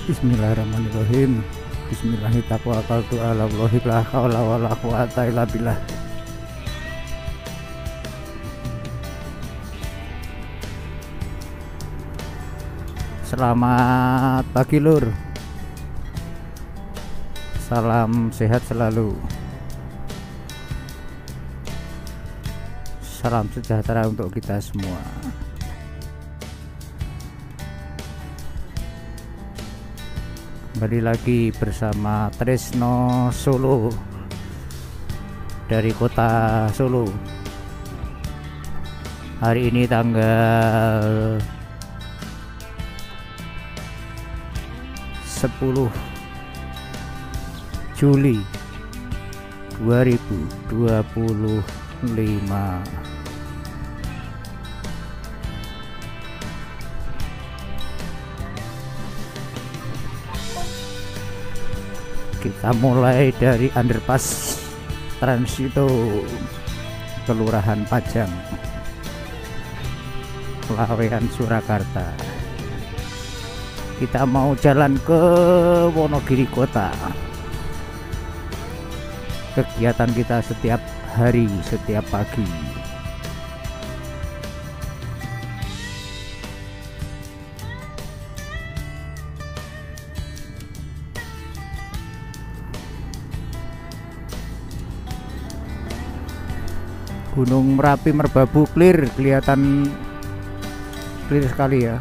Bismillahirrahmanirrahim. Bismillahirrahmanirrahim. La haula wala quwata illa billah. Selamat pagi lur. Salam sehat selalu. Salam sejahtera untuk kita semua. Kembali lagi bersama Tresno Solo dari kota Solo. Hari ini tanggal 10 Juli 2025. Kita mulai dari underpass Transito, Kelurahan Pajang, Lawean, Surakarta. Kita mau jalan ke Wonogiri Kota. Kegiatan kita setiap hari, setiap pagi. Gunung Merapi Merbabu clear, kelihatan clear sekali ya.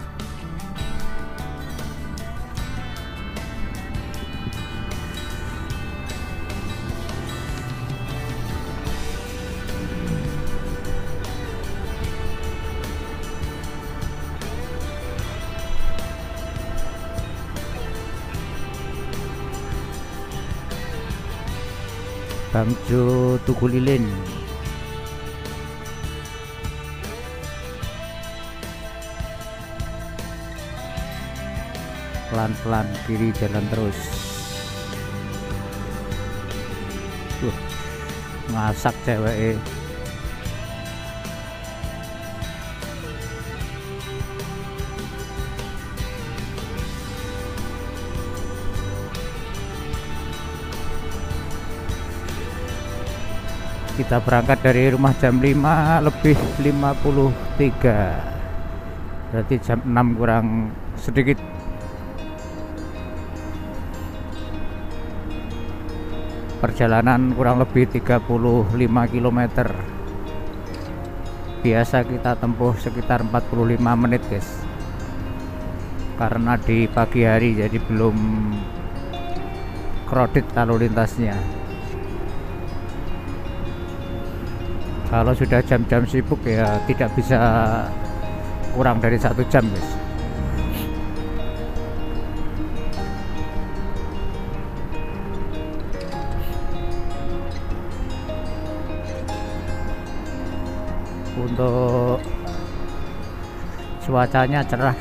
Bangjo Tugu Lilin. Pelan-pelan kiri jalan terus. Ngasak cewek. Kita berangkat dari rumah jam 5 lebih 53. Berarti jam 6 kurang sedikit. Perjalanan kurang lebih 35 km. Biasa kita tempuh sekitar 45 menit guys, karena di pagi hari jadi belum crowded lalu lintasnya. Kalau sudah jam-jam sibuk ya tidak bisa kurang dari 1 jam guys. Untuk cuacanya cerah,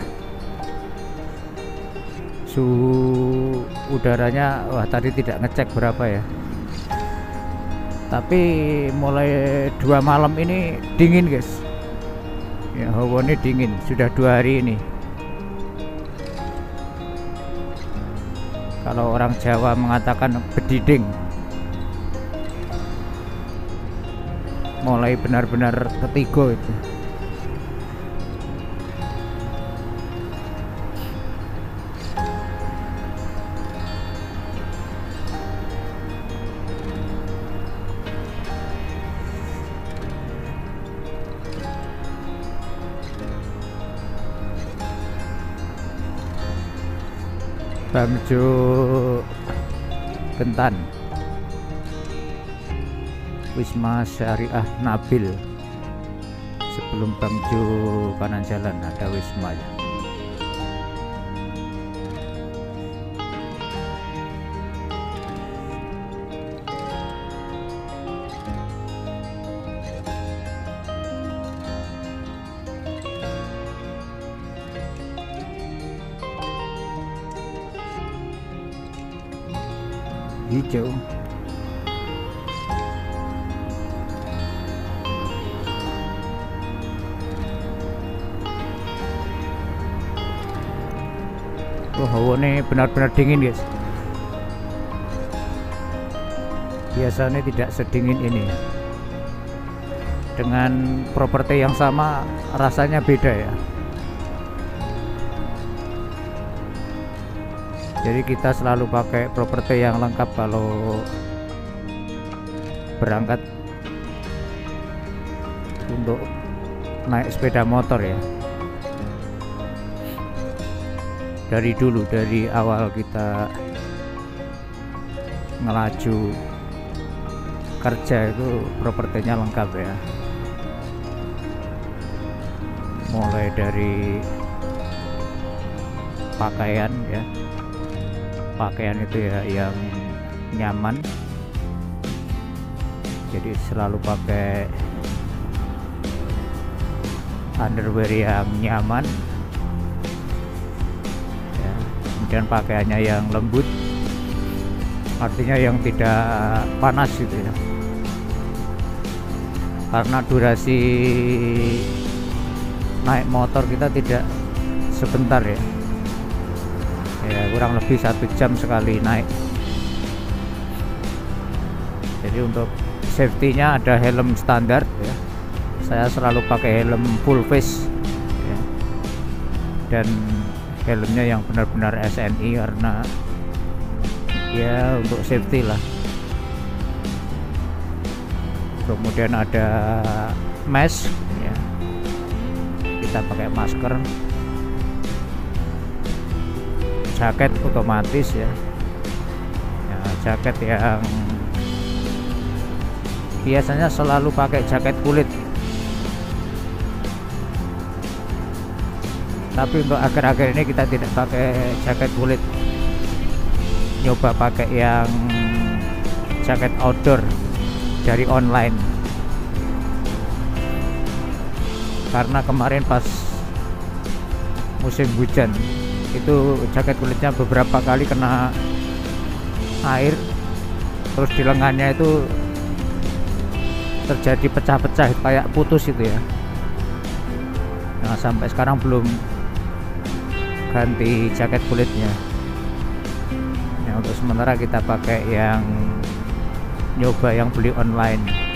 suhu udaranya tadi tidak ngecek berapa ya, tapi mulai 2 malam ini dingin guys ya. Hawa ini dingin sudah 2 hari ini. Kalau orang Jawa mengatakan bediding, mulai benar-benar ketigo itu. Bangjo Kentan, Wisma Syariah Nabil. Sebelum Bangjo kanan jalan ada wisma ya. Hijau. hawa ini benar-benar dingin guys, biasanya tidak sedingin ini. Dengan properti yang sama rasanya beda ya. Jadi kita selalu pakai properti yang lengkap kalau berangkat untuk naik sepeda motor ya. Dari dulu, dari awal kita ngelaju kerja itu propertinya lengkap ya. Mulai dari pakaian ya, pakaian itu ya yang nyaman, jadi selalu pakai underwear yang nyaman ya. Kemudian pakaiannya yang lembut, artinya yang tidak panas gitu ya, karena durasi naik motor kita tidak sebentar ya, kurang lebih 1 jam sekali naik. Jadi untuk safety-nya ada helm standar ya, saya selalu pakai helm full face ya. Dan helmnya yang benar-benar SNI karena ya untuk safety lah. Kemudian ada mask ya, kita pakai masker. Jaket otomatis ya, jaket yang biasanya selalu pakai jaket kulit, tapi untuk akhir-akhir ini kita tidak pakai jaket kulit, nyoba pakai yang jaket outdoor dari online. Karena kemarin pas musim hujan itu jaket kulitnya beberapa kali kena air, terus di lengannya itu terjadi pecah-pecah kayak putus itu ya. Nah, sampai sekarang belum ganti jaket kulitnya ya. Untuk sementara kita pakai yang nyoba yang beli online.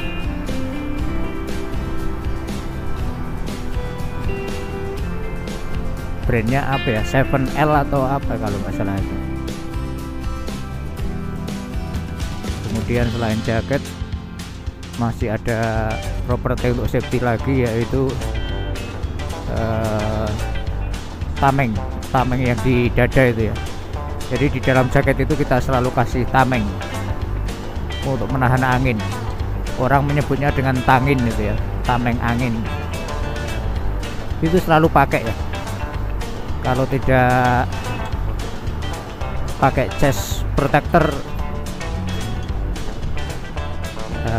Brandnya apa ya, 7L atau apa kalau nggak salah itu. Kemudian selain jaket masih ada properti untuk safety lagi, yaitu tameng yang di dada itu ya. Jadi di dalam jaket itu kita selalu kasih tameng untuk menahan angin. Orang menyebutnya dengan tangin itu ya, tameng angin. Itu selalu pakai ya. Kalau tidak pakai chest protector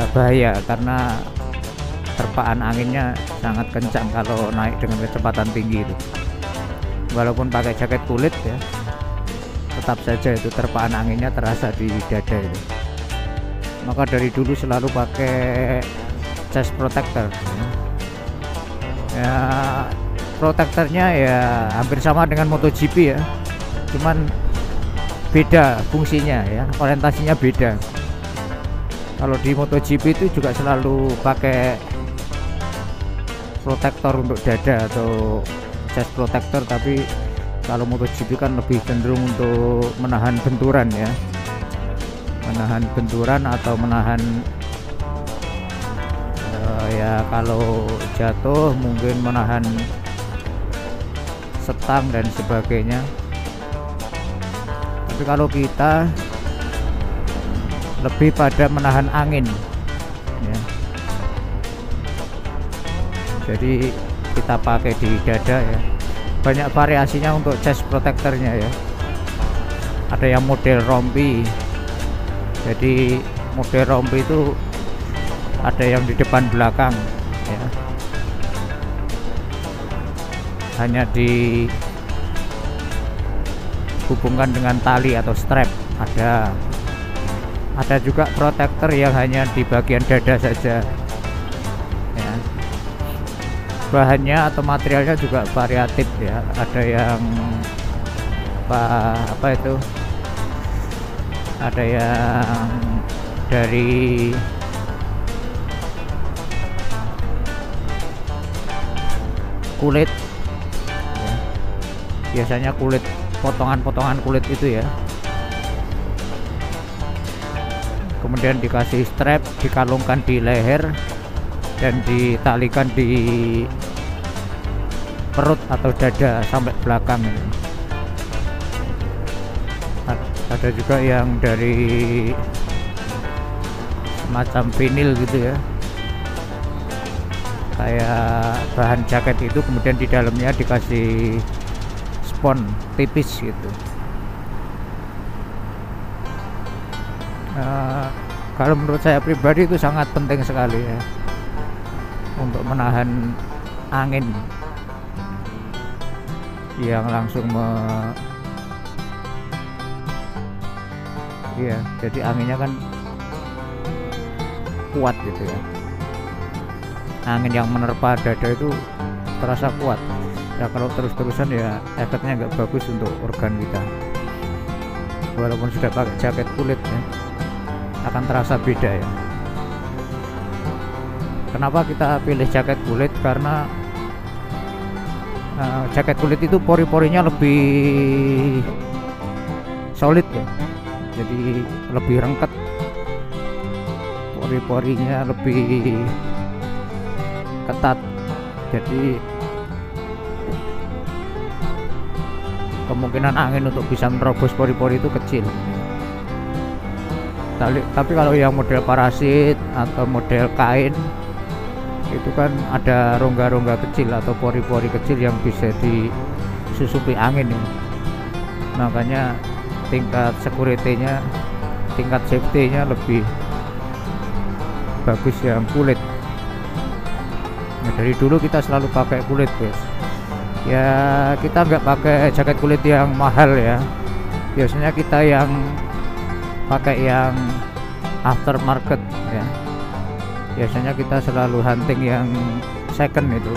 bahaya, karena terpaan anginnya sangat kencang kalau naik dengan kecepatan tinggi itu. Walaupun pakai jaket kulit ya, tetap saja itu terpaan anginnya terasa di dada itu. Maka dari dulu selalu pakai chest protector ya. Protektornya ya hampir sama dengan MotoGP ya, cuman beda fungsinya ya, orientasinya beda. Kalau di MotoGP itu juga selalu pakai protektor untuk dada atau chest protector, tapi kalau MotoGP kan lebih cenderung untuk menahan benturan ya, menahan benturan atau menahan ya kalau jatuh, mungkin menahan setang dan sebagainya. Tapi kalau kita lebih pada menahan angin ya. Jadi kita pakai di dada ya. Banyak variasinya untuk chest protectornya ya. Ada yang model rompi. Jadi model rompi itu ada yang di depan belakang ya, hanya dihubungkan dengan tali atau strap. Ada juga protektor yang hanya di bagian dada saja ya. Bahannya atau materialnya juga variatif ya, ada yang beberapa apa itu, ada yang dari kulit ya. Biasanya kulit, potongan-potongan kulit itu ya, kemudian dikasih strap, dikalungkan di leher dan ditalikan di perut atau dada sampai belakang. Ada juga yang dari semacam vinil gitu ya, kayak bahan jaket itu, kemudian di dalamnya dikasih spons tipis gitu. Kalau menurut saya pribadi itu sangat penting sekali ya, untuk menahan angin yang langsung iya, jadi anginnya kan kuat gitu ya. Angin yang menerpa dada itu terasa kuat ya, kalau terus-terusan ya efeknya nggak bagus untuk organ kita. Walaupun sudah pakai jaket kulit ya, akan terasa beda ya. Kenapa kita pilih jaket kulit? Karena jaket kulit itu pori-porinya lebih solid ya, jadi lebih rengket, pori-porinya lebih ketat, jadi kemungkinan angin untuk bisa menerobos pori-pori itu kecil. Tapi kalau yang model parasit atau model kain itu kan ada rongga-rongga kecil atau pori-pori kecil yang bisa disusupi angin ya. Makanya tingkat security-nya, tingkat safety-nya lebih bagus yang kulit. Nah, dari dulu kita selalu pakai kulit guys ya. Kita nggak pakai jaket kulit yang mahal ya, biasanya kita yang pakai yang aftermarket ya. Biasanya kita selalu hunting yang second itu,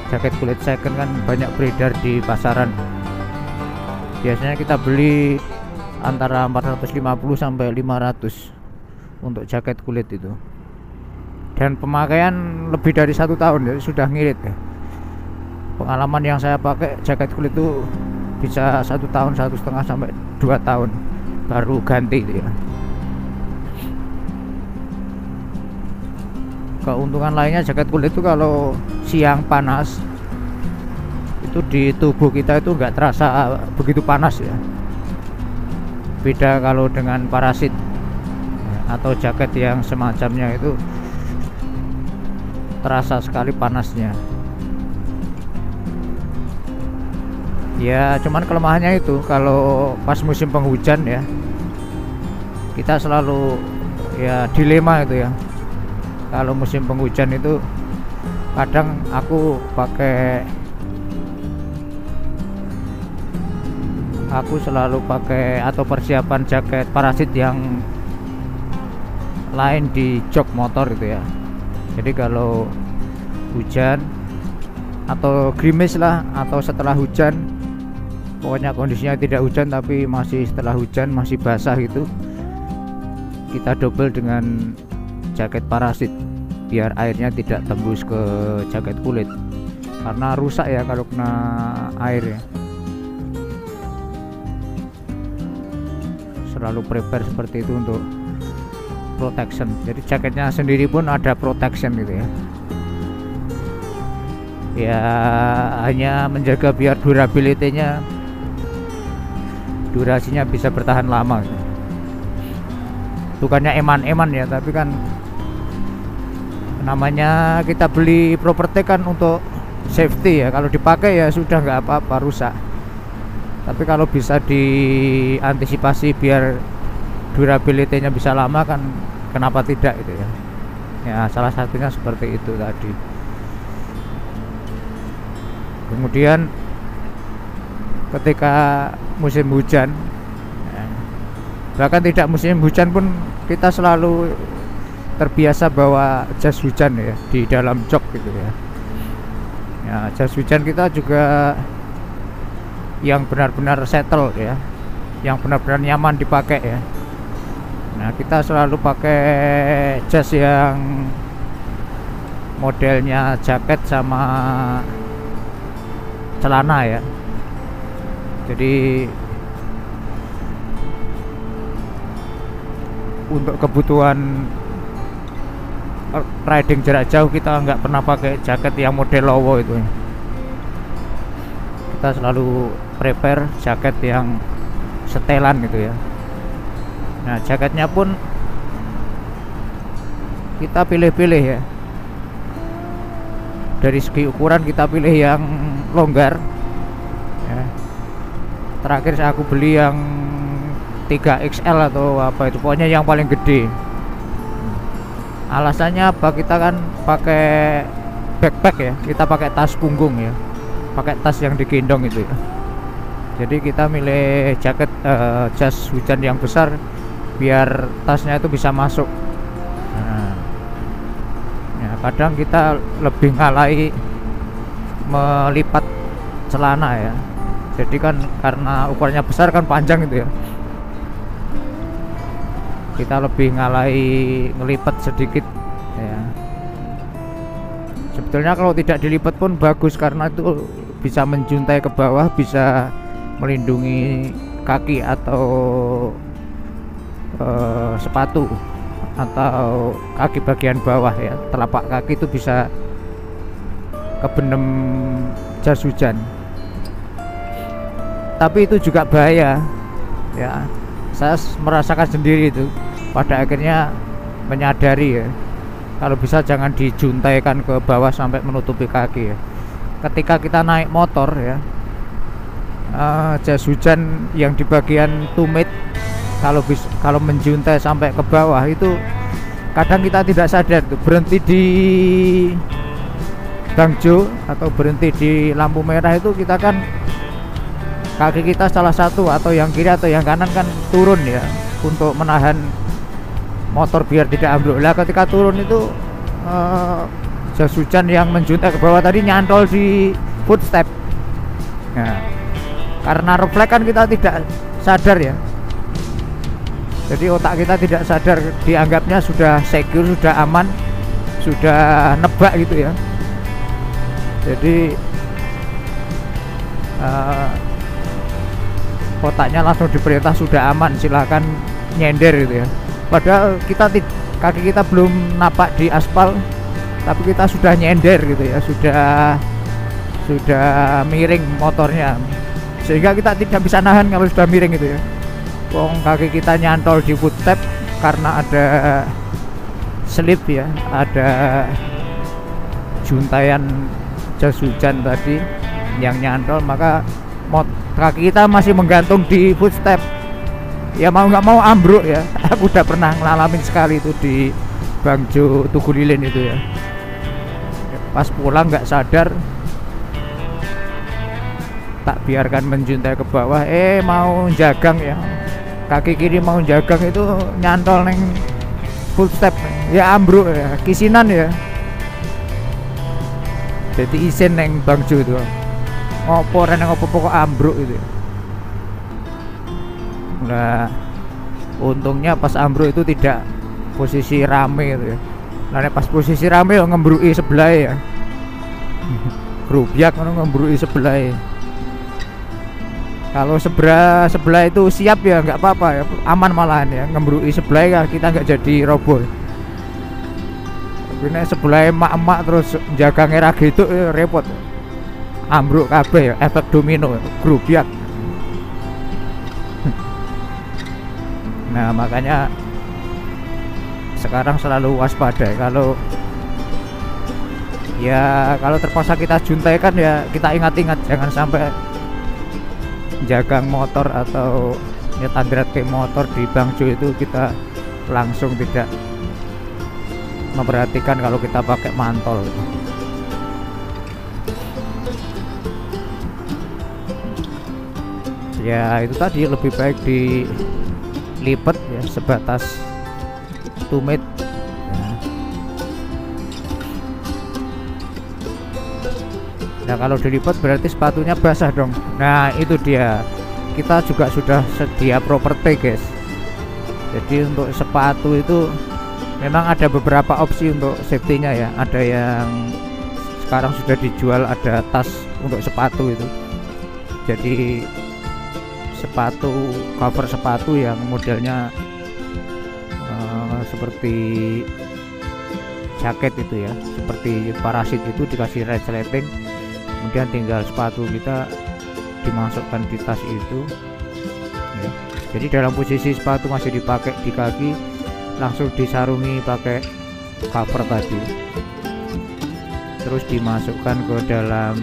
jaket kulit second kan banyak beredar di pasaran. Biasanya kita beli antara 450 sampai 500 untuk jaket kulit itu, dan pemakaian lebih dari 1 tahun ya, sudah ngirit ya. Pengalaman yang saya pakai jaket kulit itu bisa 1 tahun, 1,5 sampai 2 tahun baru ganti itu ya. Keuntungan lainnya jaket kulit itu kalau siang panas itu di tubuh kita itu nggak terasa begitu panas ya. Beda kalau dengan parasit atau jaket yang semacamnya, itu terasa sekali panasnya. Ya cuman kelemahannya itu kalau pas musim penghujan ya, kita selalu ya dilema itu ya. Kalau musim penghujan itu kadang aku selalu pakai atau persiapan jaket parasit yang lain di jok motor itu ya. Jadi kalau hujan atau gerimis lah, atau setelah hujan, pokoknya kondisinya tidak hujan tapi masih setelah hujan masih basah gitu, kita double dengan jaket parasit biar airnya tidak tembus ke jaket kulit, karena rusak ya kalau kena air ya. Selalu prepare seperti itu untuk protection. Jadi jaketnya sendiri pun ada protection gitu ya. Ya hanya menjaga biar durasinya bisa bertahan lama gitu. Bukannya eman-eman ya, tapi kan namanya kita beli properti kan untuk safety ya. Kalau dipakai ya sudah nggak apa-apa rusak, tapi kalau bisa diantisipasi biar durability-nya bisa lama kan kenapa tidak gitu ya. Ya salah satunya seperti itu tadi. Kemudian ketika musim hujan ya, bahkan tidak musim hujan pun kita selalu terbiasa bawa jas hujan ya di dalam jok gitu ya. Ya jas hujan kita juga yang benar-benar settle ya, yang benar-benar nyaman dipakai ya. Nah, kita selalu pakai jas yang modelnya jaket sama celana ya. Jadi untuk kebutuhan riding jarak jauh kita nggak pernah pakai jaket yang model lowo itu. Kita selalu prepare jaket yang setelan gitu ya. Nah, jaketnya pun kita pilih-pilih ya. Dari segi ukuran kita pilih yang longgar ya. Terakhir aku beli yang 3XL atau apa itu, pokoknya yang paling gede. Alasannya apa? Kita kan pakai backpack ya, kita pakai tas punggung ya, pakai tas yang digendong itu ya. Jadi kita milih jaket jas hujan yang besar biar tasnya itu bisa masuk. Nah, ya, kadang kita lebih ngalahi melipat celana ya. Jadi kan karena ukurannya besar kan panjang gitu ya, kita lebih ngalahi ngelipat sedikit ya. Sebetulnya kalau tidak dilipat pun bagus karena itu bisa menjuntai ke bawah, bisa melindungi kaki atau sepatu atau kaki bagian bawah ya, telapak kaki itu bisa kebenem jas hujan. Tapi itu juga bahaya ya, saya merasakan sendiri itu. Pada akhirnya menyadari ya, kalau bisa jangan dijuntaikan ke bawah sampai menutupi kaki ya. Ketika kita naik motor ya, jas hujan yang di bagian tumit kalau menjuntai sampai ke bawah itu kadang kita tidak sadar tuh, berhenti di bangjo atau berhenti di lampu merah itu kita kan kaki kita salah satu atau yang kiri atau yang kanan kan turun ya untuk menahan motor biar tidak ambruk. Lah ketika turun itu jas hujan yang menjuntai ke bawah tadi nyantol di footstep. Nah, karena refleks kan kita tidak sadar ya. Jadi otak kita tidak sadar, dianggapnya sudah secure, sudah aman, sudah nebak gitu ya. Jadi otaknya langsung diperintah sudah aman, silahkan nyender gitu ya. Padahal kaki kita belum napak di aspal, tapi kita sudah nyender gitu ya, sudah miring motornya, sehingga kita tidak bisa nahan kalau sudah miring gitu ya. Wong kaki kita nyantol di footstep karena ada slip ya, ada juntaian jas hujan tadi yang nyantol, maka kaki kita masih menggantung di footstep ya, mau nggak mau ambruk ya. Aku udah pernah ngalamin sekali itu di Bangjo Tugu Lilin itu ya. Pas pulang nggak sadar, tak biarkan menjuntai ke bawah, mau jagang ya, kaki kiri mau jagang itu nyantol neng footstep ya, ambruk ya, kisinan ya. Jadi isin neng Bangjo itu ngopo reneng ngopo pokok ambruk itu. Nah, untungnya pas ambruk itu tidak posisi rame gitu ya. Nah, pas posisi rame ngembruki sebelah ya. Grubiak ngembruki sebelah. Kalau sebelah itu siap ya nggak apa-apa ya, aman malahan ya. Ngembruki sebelah ya kita nggak jadi roboh. Ini sebelah emak-emak terus jaga ngerah gitu ya, repot. Ambruk kabeh ya, efek domino, grubiak. Nah, makanya sekarang selalu waspada kalau terpaksa kita juntaikan ya, kita ingat-ingat jangan sampai jagang motor atau nyetandrat ke motor di Bangjo itu kita langsung tidak memperhatikan kalau kita pakai mantol. Ya itu tadi lebih baik dilipat ya, sebatas tumit ya. Nah kalau dilipat berarti sepatunya basah dong. Nah itu dia, kita juga sudah sedia properti guys. Jadi untuk sepatu itu memang ada beberapa opsi untuk safety-nya ya. Ada yang sekarang sudah dijual, ada tas untuk sepatu itu. Jadi sepatu, cover sepatu yang modelnya seperti jaket itu ya, seperti parasit itu dikasih resleting, kemudian tinggal sepatu kita dimasukkan di tas itu ya. Jadi dalam posisi sepatu masih dipakai di kaki, langsung disarungi pakai cover tadi, terus dimasukkan ke dalam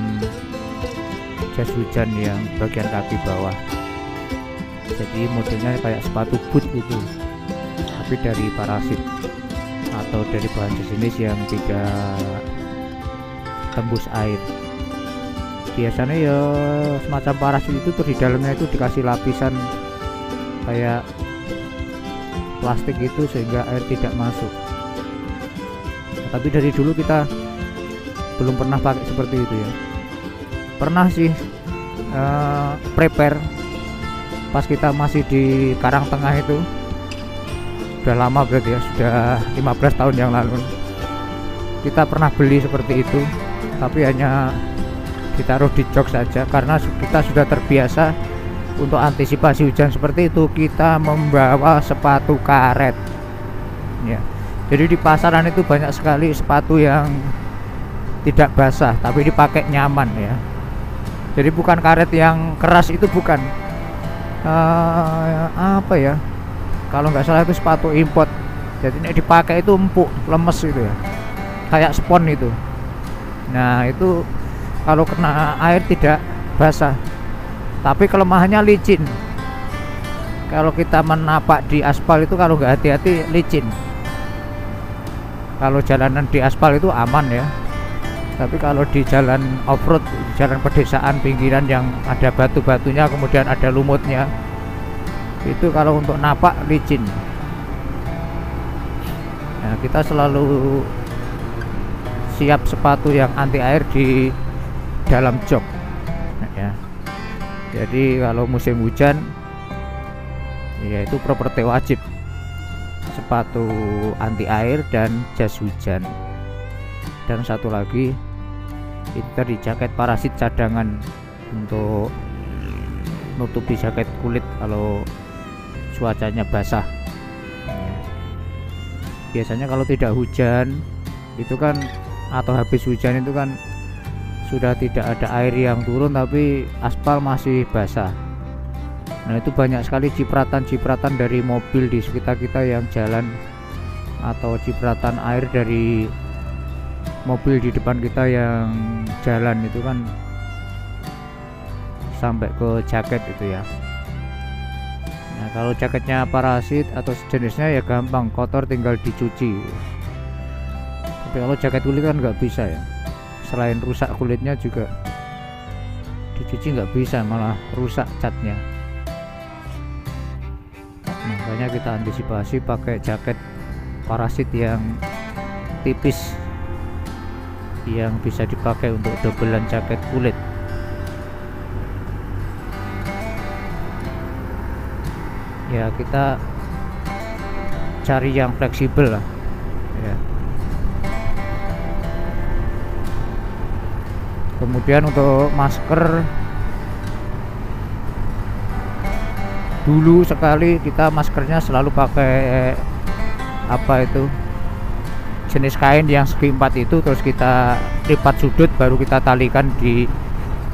jas hujan yang bagian kaki bawah. Jadi modelnya kayak sepatu boot gitu, tapi dari parasit atau dari bahan sejenis yang tidak tembus air. Biasanya ya semacam parasit itu tuh di dalamnya itu dikasih lapisan kayak plastik itu sehingga air tidak masuk. Tapi dari dulu kita belum pernah pakai seperti itu ya. Pernah sih prepare pas kita masih di Karangtengah itu, udah lama berarti ya, sudah 15 tahun yang lalu kita pernah beli seperti itu, tapi hanya ditaruh di jok saja karena kita sudah terbiasa. Untuk antisipasi hujan seperti itu kita membawa sepatu karet ya. Jadi di pasaran itu banyak sekali sepatu yang tidak basah tapi dipakai nyaman ya. Jadi bukan karet yang keras, itu bukan apa ya, kalau nggak salah itu sepatu import. Jadi ini dipakai itu empuk, lemes gitu ya, kayak spon itu. Nah itu kalau kena air tidak basah, tapi kelemahannya licin. Kalau kita menapak di aspal itu kalau nggak hati-hati licin. Kalau jalanan di aspal itu aman ya, tapi kalau di jalan off-road, di jalan pedesaan pinggiran yang ada batu-batunya kemudian ada lumutnya, itu kalau untuk napak licin. Nah kita selalu siap sepatu yang anti air di dalam jok ya. Jadi kalau musim hujan ya itu properti wajib, sepatu anti air dan jas hujan. Dan satu lagi itu tadi jaket parasit cadangan untuk nutupi jaket kulit kalau cuacanya basah. Biasanya kalau tidak hujan itu kan, atau habis hujan itu kan sudah tidak ada air yang turun tapi aspal masih basah. Nah itu banyak sekali cipratan-cipratan dari mobil di sekitar kita yang jalan, atau cipratan air dari mobil di depan kita yang jalan, itu kan sampai ke jaket itu ya. Nah kalau jaketnya parasit atau sejenisnya ya gampang, kotor tinggal dicuci. Tapi kalau jaket kulit kan nggak bisa ya, selain rusak kulitnya juga dicuci nggak bisa, malah rusak catnya. Makanya kita antisipasi pakai jaket parasit yang tipis, yang bisa dipakai untuk dobelan jaket kulit. Ya kita cari yang fleksibel lah ya. Kemudian untuk masker, dulu sekali kita maskernya selalu pakai apa itu, jenis kain yang segi 4 itu, terus kita lipat sudut baru kita talikan di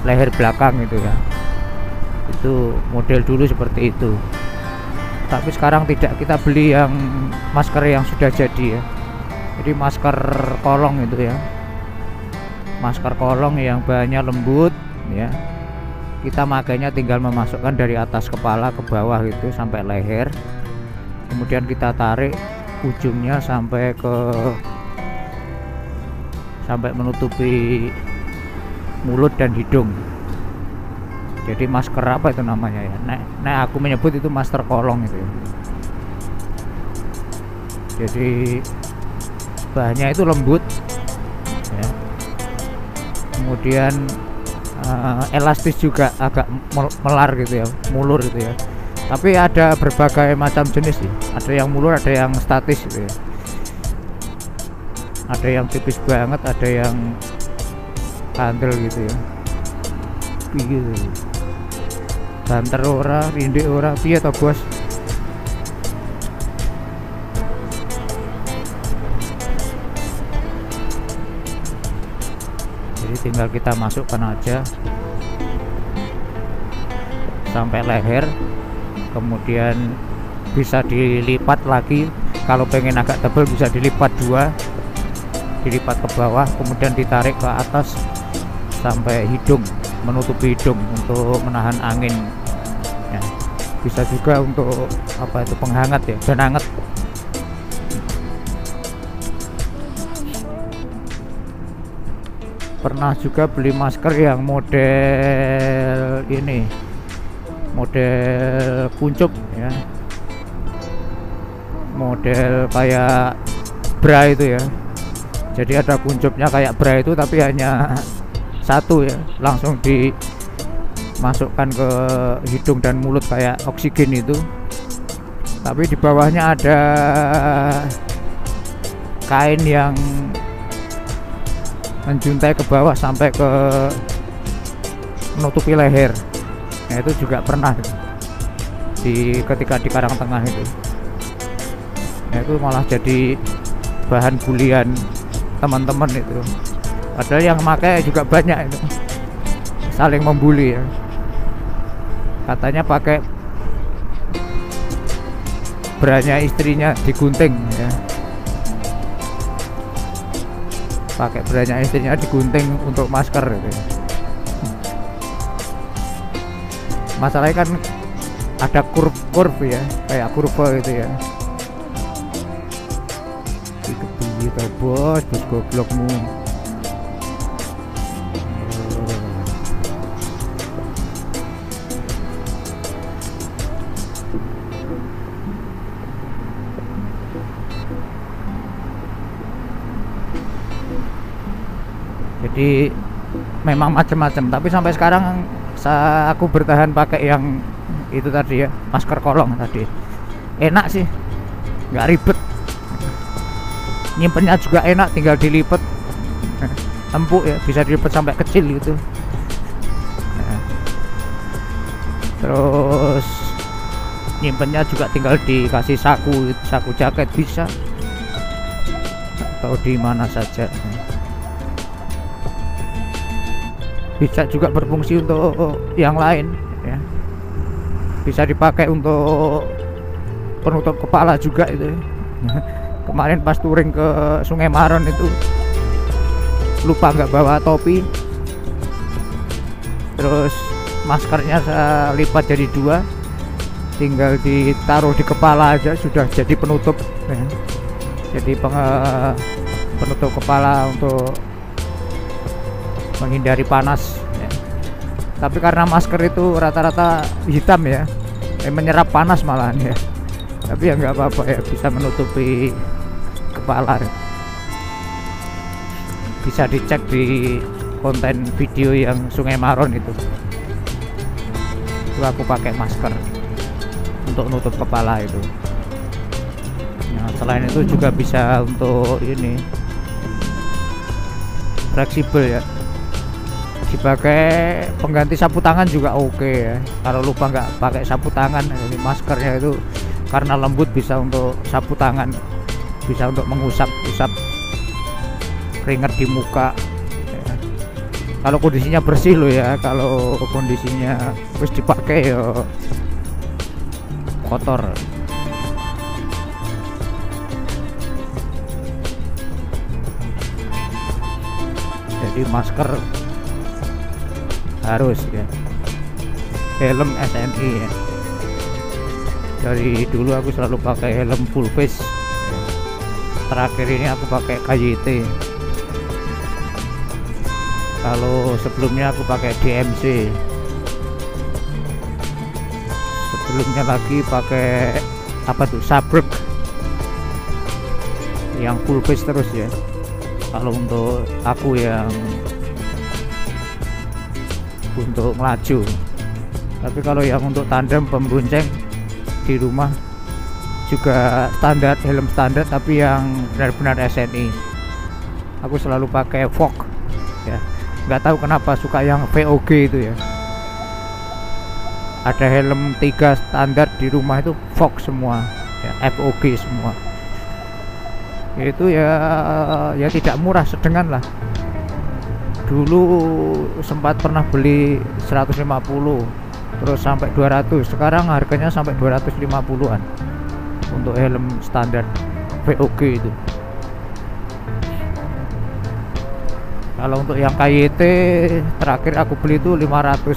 leher belakang itu ya. Itu model dulu seperti itu. Tapi sekarang tidak, kita beli yang masker yang sudah jadi ya. Jadi masker kolong itu ya, masker kolong yang bahannya lembut ya. Kita makainya tinggal memasukkan dari atas kepala ke bawah gitu sampai leher, kemudian kita tarik ujungnya sampai menutupi mulut dan hidung. Jadi masker apa itu namanya ya, nah aku menyebut itu masker kolong itu ya. Jadi bahannya itu lembut ya. kemudian elastis juga agak melar gitu ya, mulur gitu ya. Tapi ada berbagai macam jenis sih, ada yang mulur, ada yang statis gitu ya, ada yang tipis banget, ada yang kandel gitu ya. Gitu. Banter ora, rindik ora, piye to bos? Jadi tinggal kita masukkan aja sampai leher, kemudian bisa dilipat lagi. Kalau pengen agak tebal bisa dilipat dua, dilipat ke bawah, kemudian ditarik ke atas sampai hidung, menutupi hidung untuk menahan angin ya. Bisa juga untuk apa itu, penghangat ya, dan hangat. Pernah juga beli masker yang model ini, model kuncup ya, model kayak bra itu ya. Jadi ada kuncupnya kayak bra itu, tapi hanya satu ya, langsung dimasukkan ke hidung dan mulut kayak oksigen itu. Tapi di bawahnya ada kain yang menjuntai ke bawah sampai ke menutupi leher. Nah itu juga pernah ketika di Karang Tengah itu. Nah itu malah jadi bahan bulian teman-teman itu. Padahal yang pakai juga banyak itu, saling membuli ya. Katanya pakai branya istrinya digunting ya, pakai branya istrinya digunting untuk masker gitu. Masalahnya kan ada kurve ya, kayak kurva gitu ya. Gitu bos goblokmu. Jadi memang macam-macam, tapi sampai sekarang aku bertahan pakai yang itu tadi ya, masker kolong tadi. Enak sih, nggak ribet, nyimpennya juga enak, tinggal dilipat, empuk ya, bisa dilipat sampai kecil gitu. Terus nyimpennya juga tinggal dikasih saku jaket bisa, atau di mana saja. Bisa juga berfungsi untuk yang lain ya, bisa dipakai untuk penutup kepala juga itu ya. Kemarin pas touring ke Sungai Maron itu lupa nggak bawa topi, terus maskernya saya lipat jadi dua, tinggal ditaruh di kepala aja sudah jadi penutup ya. Jadi penutup kepala untuk menghindari panas ya. Tapi karena masker itu rata-rata hitam ya, menyerap panas malahan ya. Tapi ya nggak apa-apa ya, bisa menutupi kepala. Bisa dicek di konten video yang Sungai Maron itu aku pakai masker untuk nutup kepala itu. Nah, selain itu juga bisa untuk ini, fleksibel ya, dipakai pengganti sapu tangan juga oke ya. Kalau lupa nggak pakai sapu tangan, ini maskernya itu karena lembut bisa untuk sapu tangan, bisa untuk mengusap-usap keringat di muka ya. Kalau kondisinya bersih loh ya, kalau kondisinya terus dipakai ya kotor. Jadi masker harus ya, helm SNI ya. Dari dulu aku selalu pakai helm full face, terakhir ini aku pakai KYT. Kalau sebelumnya aku pakai DMC, sebelumnya lagi pakai apa tuh, Sabrek yang full face terus ya. Kalau untuk aku yang untuk melaju. Tapi kalau yang untuk tandem pembonceng di rumah juga standar, helm standar, tapi yang benar-benar SNI. Aku selalu pakai VOG ya, nggak tahu kenapa suka yang VOG itu ya. Ada helm 3 standar di rumah itu VOG semua ya, FOG semua. Itu ya tidak murah, sedengan lah. Dulu sempat pernah beli 150 terus sampai 200, sekarang harganya sampai 250-an untuk helm standar VOG itu. Kalau untuk yang KYT terakhir aku beli itu 500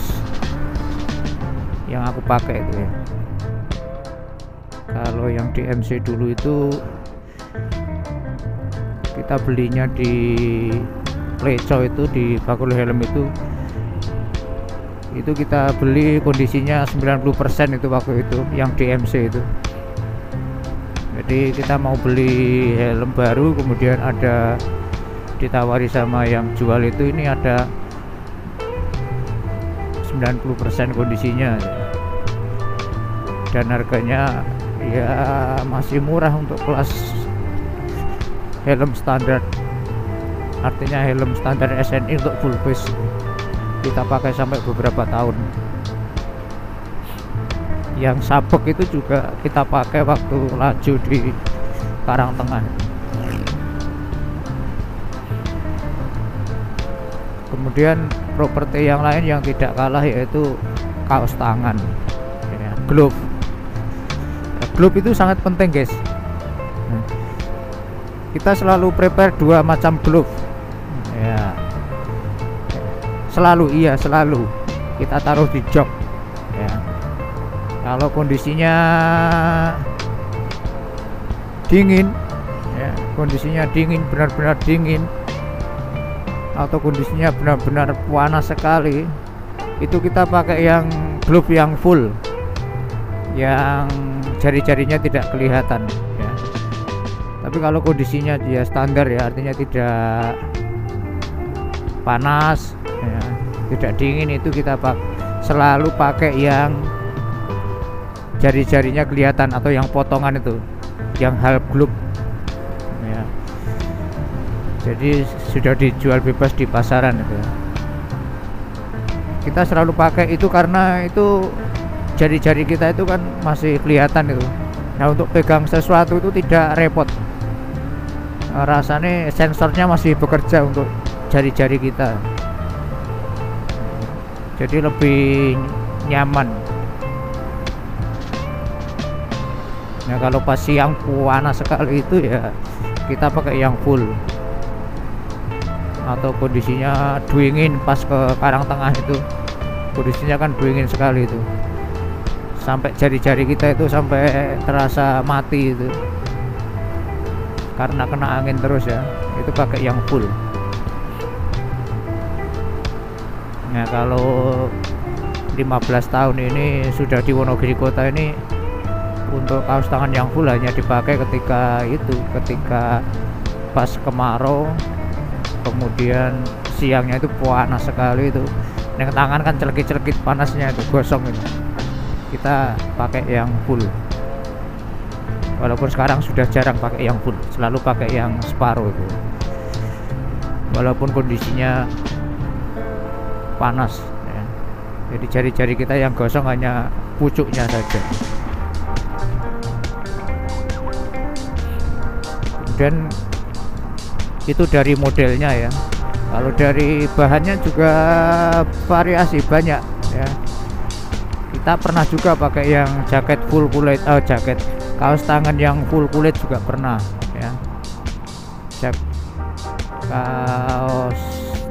yang aku pakai itu ya. Kalau yang DMC dulu itu kita belinya di Pleco, itu di Bakul Helm itu kita beli kondisinya 90% itu waktu itu yang DMC itu. Jadi kita mau beli helm baru, kemudian ada ditawari sama yang jual itu, ini ada 90% kondisinya dan harganya ya masih murah untuk kelas helm standar. Artinya helm standar SNI untuk full face kita pakai sampai beberapa tahun. Yang sabek itu juga kita pakai waktu laju di Karangtengah. Kemudian properti yang lain yang tidak kalah yaitu kaos tangan ya, glove. Glove itu sangat penting guys. Kita selalu prepare 2 macam glove ya, selalu kita taruh di jok ya. Kalau kondisinya dingin ya, kondisinya dingin, benar-benar dingin, atau kondisinya benar-benar panas sekali, itu kita pakai yang glove yang full, yang jari-jarinya tidak kelihatan ya. Tapi kalau kondisinya dia standar ya, artinya tidak panas ya, tidak dingin, itu kita selalu pakai yang jari-jarinya kelihatan atau yang potongan itu, yang half glove ya. Jadi sudah dijual bebas di pasaran itu. Kita selalu pakai itu karena itu jari-jari kita itu kan masih kelihatan itu. Nah, untuk pegang sesuatu itu tidak repot. Rasanya sensornya masih bekerja untuk jari-jari kita. Jadi lebih nyaman. Nah, kalau pas siang panas sekali itu ya kita pakai yang full. Atau kondisinya dingin pas ke Karangtengah itu, kondisinya kan dingin sekali itu, sampai jari-jari kita itu sampai terasa mati itu karena kena angin terus ya, itu pakai yang full. Nah, kalau 15 tahun ini sudah di Wonogiri Kota ini, untuk kaos tangan yang full hanya dipakai ketika pas kemarau, kemudian siangnya itu panas sekali itu, yang tangan kan celekit-celekit panasnya itu, gosong itu, kita pakai yang full. Walaupun sekarang sudah jarang pakai yang full, selalu pakai yang separuh itu, walaupun kondisinya panas ya. Jadi jari-jari kita yang gosong hanya pucuknya saja. Dan itu dari modelnya ya. Kalau dari bahannya juga variasi banyak ya. Kita pernah juga pakai yang jaket full kulit, jaket kaos tangan yang full kulit juga pernah ya. Kaos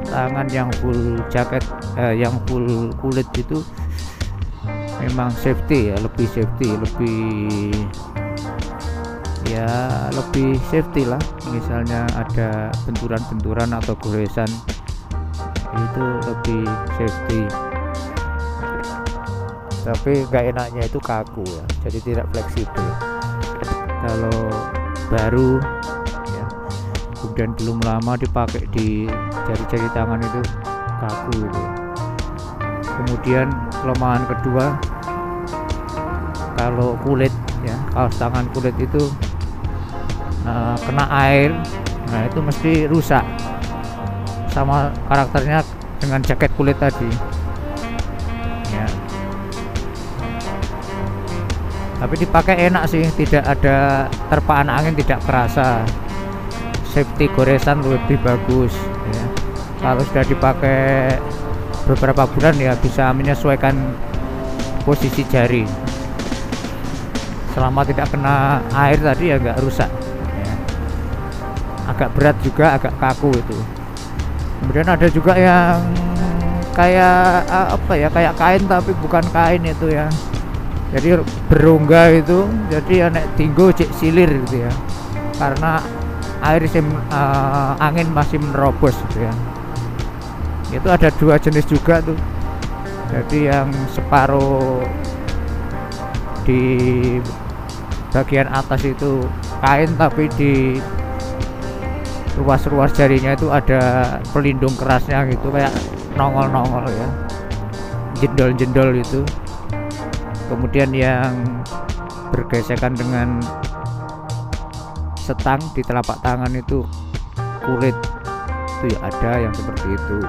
tangan yang full jaket, yang full kulit itu memang safety ya, lebih safety, lebih safety lah. Misalnya ada benturan-benturan atau goresan, itu lebih safety. Tapi gak enaknya itu kaku ya, jadi tidak fleksibel. Kalau baru ya, kemudian belum lama dipakai di jari-jari tangan itu kaku itu. Kemudian kelemahan kedua, kalau kulit ya, kaos tangan kulit itu kena air, nah itu mesti rusak, sama karakternya dengan jaket kulit tadi ya. Tapi dipakai enak sih, tidak ada terpaan angin, tidak kerasa, safety goresan lebih bagus ya. Kalau sudah dipakai beberapa bulan ya bisa menyesuaikan posisi jari, selama tidak kena air tadi ya nggak rusak ya. Agak berat juga, agak kaku itu. Kemudian ada juga yang kayak apa ya, kayak kain tapi bukan kain itu ya, jadi berongga itu, jadi nek tinggo cek silir gitu ya, karena air angin masih menerobos gitu ya. Itu ada dua jenis juga tuh, jadi yang separuh di bagian atas itu kain, tapi di ruas-ruas jarinya itu ada pelindung kerasnya gitu, kayak nongol-nongol ya, jendol-jendol itu. Kemudian yang bergesekan dengan setang di telapak tangan itu kulit, itu ya ada yang seperti itu.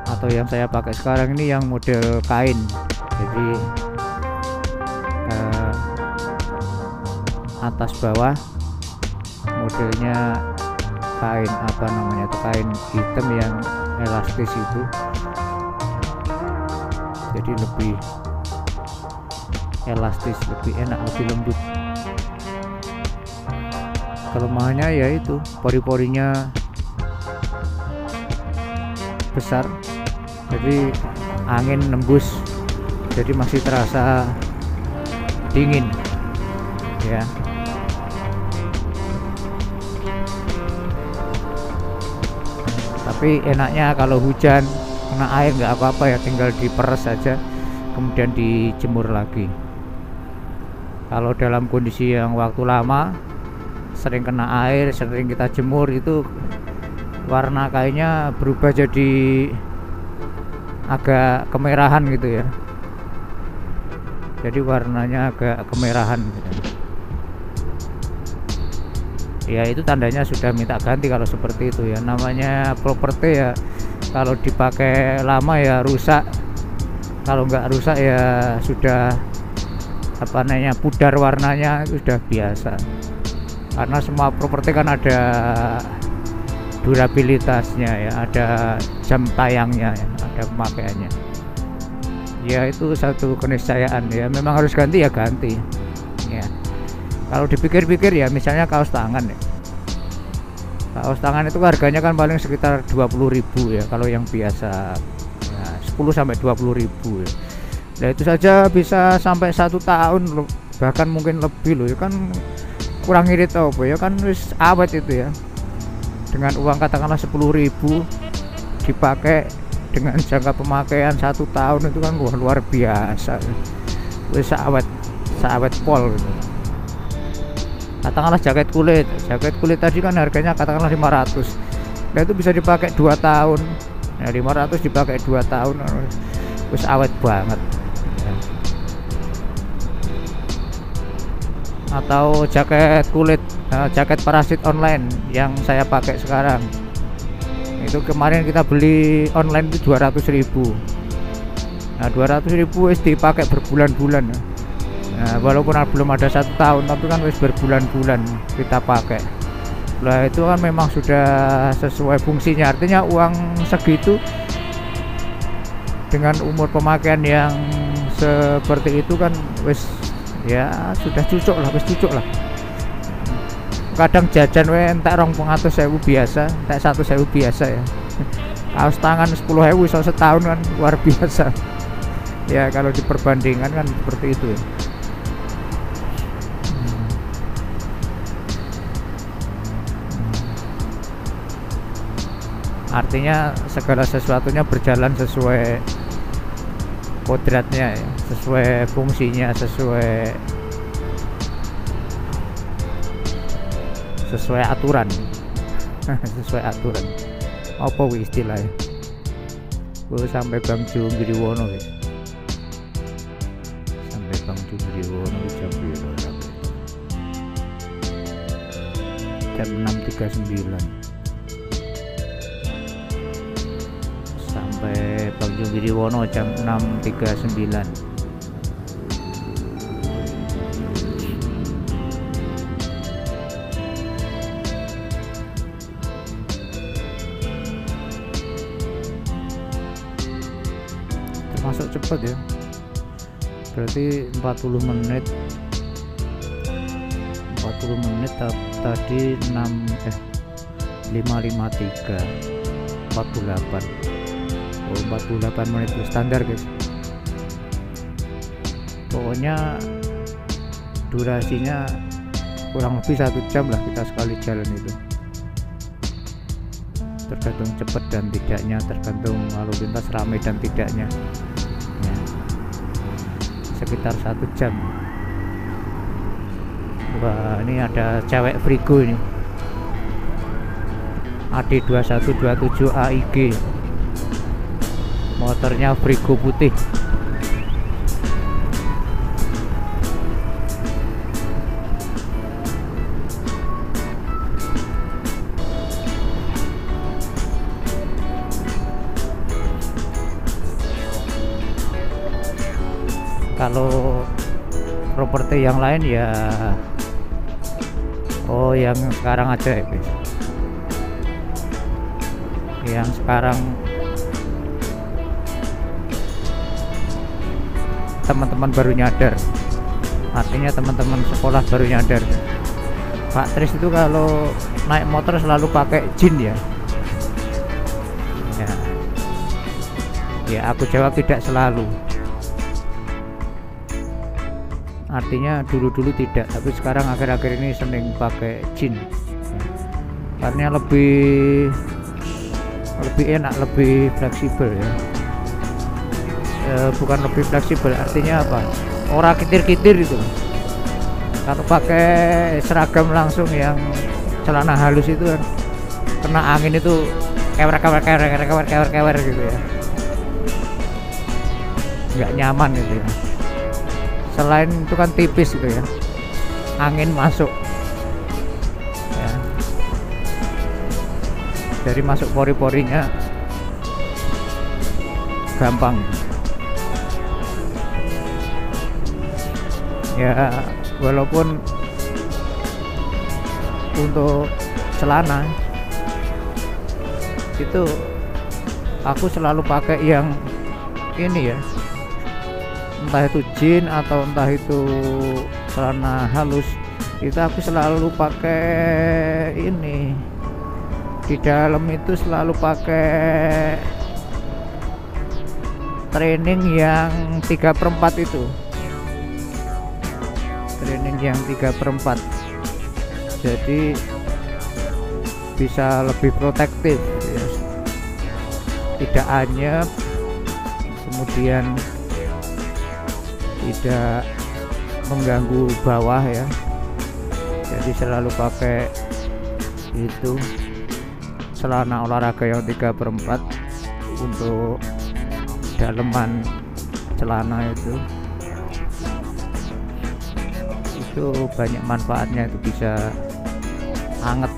Atau yang saya pakai sekarang ini yang model kain, jadi atas bawah modelnya kain, apa namanya itu, kain hitam yang elastis itu, jadi lebih elastis, lebih enak, lebih lembut. Kelemahannya yaitu pori-porinya besar, jadi angin nembus, jadi masih terasa dingin ya. Tapi enaknya kalau hujan kena air nggak apa-apa ya, tinggal diperes saja kemudian dijemur lagi. Kalau dalam kondisi yang waktu lama sering kena air, sering kita jemur, itu warna kainnya berubah jadi agak kemerahan gitu ya, jadi warnanya agak kemerahan gitu. Ya itu tandanya sudah minta ganti kalau seperti itu ya, namanya properti ya, kalau dipakai lama ya rusak, kalau nggak rusak ya sudah apa namanya, pudar warnanya, sudah biasa. Karena semua properti kan ada durabilitasnya ya, ada jam tayangnya ya, ada pemakaiannya ya, itu satu keniscayaan ya, memang harus ganti ya ganti ya. Kalau dipikir-pikir ya, misalnya kaos tangan ya, kaos tangan itu harganya kan paling sekitar 20.000 ya kalau yang biasa ya, 10-20.000 ya. Nah itu saja bisa sampai 1 tahun loh, bahkan mungkin lebih loh ya, kan kurang irit apa ya, kan wis awet itu ya. Dengan uang katakanlah 10.000 dipakai dengan jangka pemakaian 1 tahun, itu kan luar biasa, wis awet pol gitu. Katakanlah jaket kulit tadi kan harganya katakanlah 500, nah itu bisa dipakai 2 tahun ya, 500 dipakai 2 tahun wis awet banget ya. Atau jaket kulit, jaket parasit online yang saya pakai sekarang, itu kemarin kita beli online itu 200.000. Nah 200.000 wis dipakai berbulan-bulan ya. Nah, walaupun belum ada 1 tahun, tapi kan wis berbulan-bulan kita pakai. Nah itu kan memang sudah sesuai fungsinya, artinya uang segitu dengan umur pemakaian yang seperti itu kan wis ya sudah cocok lah, wis cocok lah. Kadang jajan entek 200.000 biasa, entek 100.000 biasa ya. Kaos tangan 10.000 so setahun kan luar biasa ya, kalau diperbandingkan kan seperti itu ya. Artinya segala sesuatunya berjalan sesuai kodratnya ya, sesuai fungsinya, sesuai aturan sesuai aturan apa istilahnya. sampai Bang Junggiriwono guys. Sampai Bang Junggiriwono jam berapa? Jam 6.39. Sampai Bang Junggiriwono jam 6.39. Termasuk cepat ya, berarti 40 menit tadi 5.53 48. Oh, 48 menit itu standar guys. Pokoknya durasinya kurang lebih 1 jam lah kita sekali jalan itu, tergantung cepat dan tidaknya, tergantung lalu lintas ramai dan tidaknya ya, sekitar 1 jam. Wah, ini ada cewek Frigo ini, AD2127 AIG, motornya Frigo putih. Kalau properti yang lain ya, oh yang sekarang aja ya guys, yang sekarang teman-teman baru nyadar, artinya teman-teman sekolah baru nyadar, Pak Tris itu kalau naik motor selalu pakai jin ya. Ya aku jawab tidak selalu, artinya dulu-dulu tidak, tapi sekarang akhir-akhir ini sering pakai jin karena lebih enak, lebih fleksibel ya. Bukan lebih fleksibel, artinya apa, orang kitir-kitir itu. Kalau pakai seragam langsung yang celana halus itu kan kena angin itu kewer gitu ya, nggak nyaman gitu ya. Selain itu kan tipis gitu ya, angin masuk ya, dari masuk pori-porinya gampang ya. Walaupun untuk celana itu aku selalu pakai yang ini ya, entah itu jean atau entah itu celana halus, itu aku selalu pakai ini. Di dalam itu selalu pakai training yang 3/4 itu, training yang 3/4, jadi bisa lebih protektif ya. Tidak anyep, kemudian tidak mengganggu bawah ya, jadi selalu pakai itu celana olahraga yang 3/4 untuk daleman celana itu banyak manfaatnya. Itu bisa anget,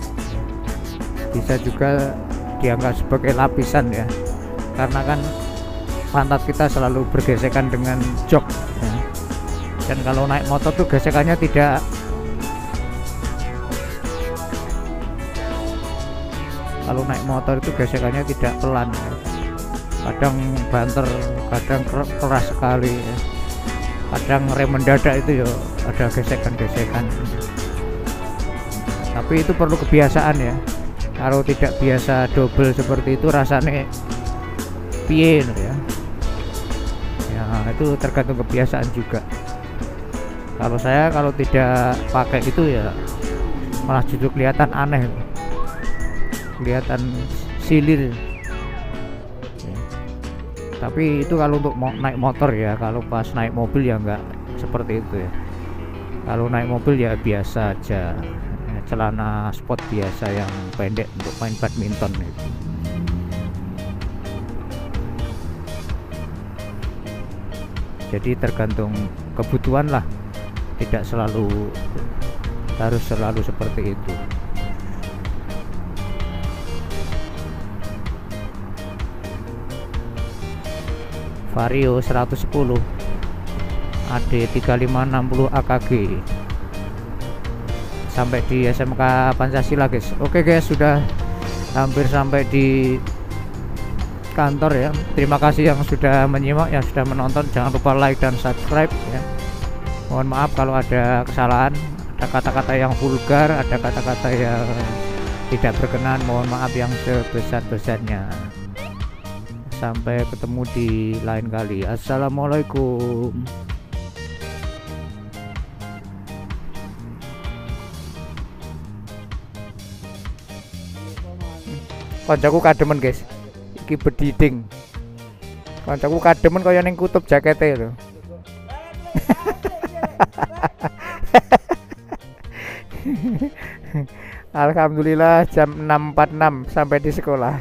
bisa juga dianggap sebagai lapisan ya, karena kan pantat kita selalu bergesekan dengan jok ya. Dan kalau naik motor tuh gesekannya tidak, kalau naik motor itu gesekannya tidak pelan ya. Kadang banter, kadang keras sekali ya. Kadang rem mendadak itu ya ada gesekan-gesekan, tapi itu perlu kebiasaan ya. Kalau tidak biasa double seperti itu rasanya piye ya. Ya itu tergantung kebiasaan juga. Kalau saya kalau tidak pakai itu ya malah justru kelihatan aneh, kelihatan silir ya. Tapi itu kalau untuk naik motor ya, kalau pas naik mobil ya enggak seperti itu ya. Kalau naik mobil ya biasa aja, celana sport biasa yang pendek untuk main badminton itu. Jadi tergantung kebutuhan lah, tidak harus selalu seperti itu. Vario 110 AD 3560 AKG sampai di SMK Pancasila guys. Oke guys, sudah hampir sampai di kantor ya. Terima kasih yang sudah menyimak, yang sudah menonton. Jangan lupa like dan subscribe ya. Mohon maaf kalau ada kesalahan, ada kata-kata yang vulgar, ada kata-kata yang tidak berkenan. Mohon maaf yang sebesar-besarnya. Sampai ketemu di lain kali. Assalamualaikum. Koncoku kademen guys, iki bediding. Koncoku kademen kaya ning kutub jakete lho. Alhamdulillah jam 6.46 sampai di sekolah.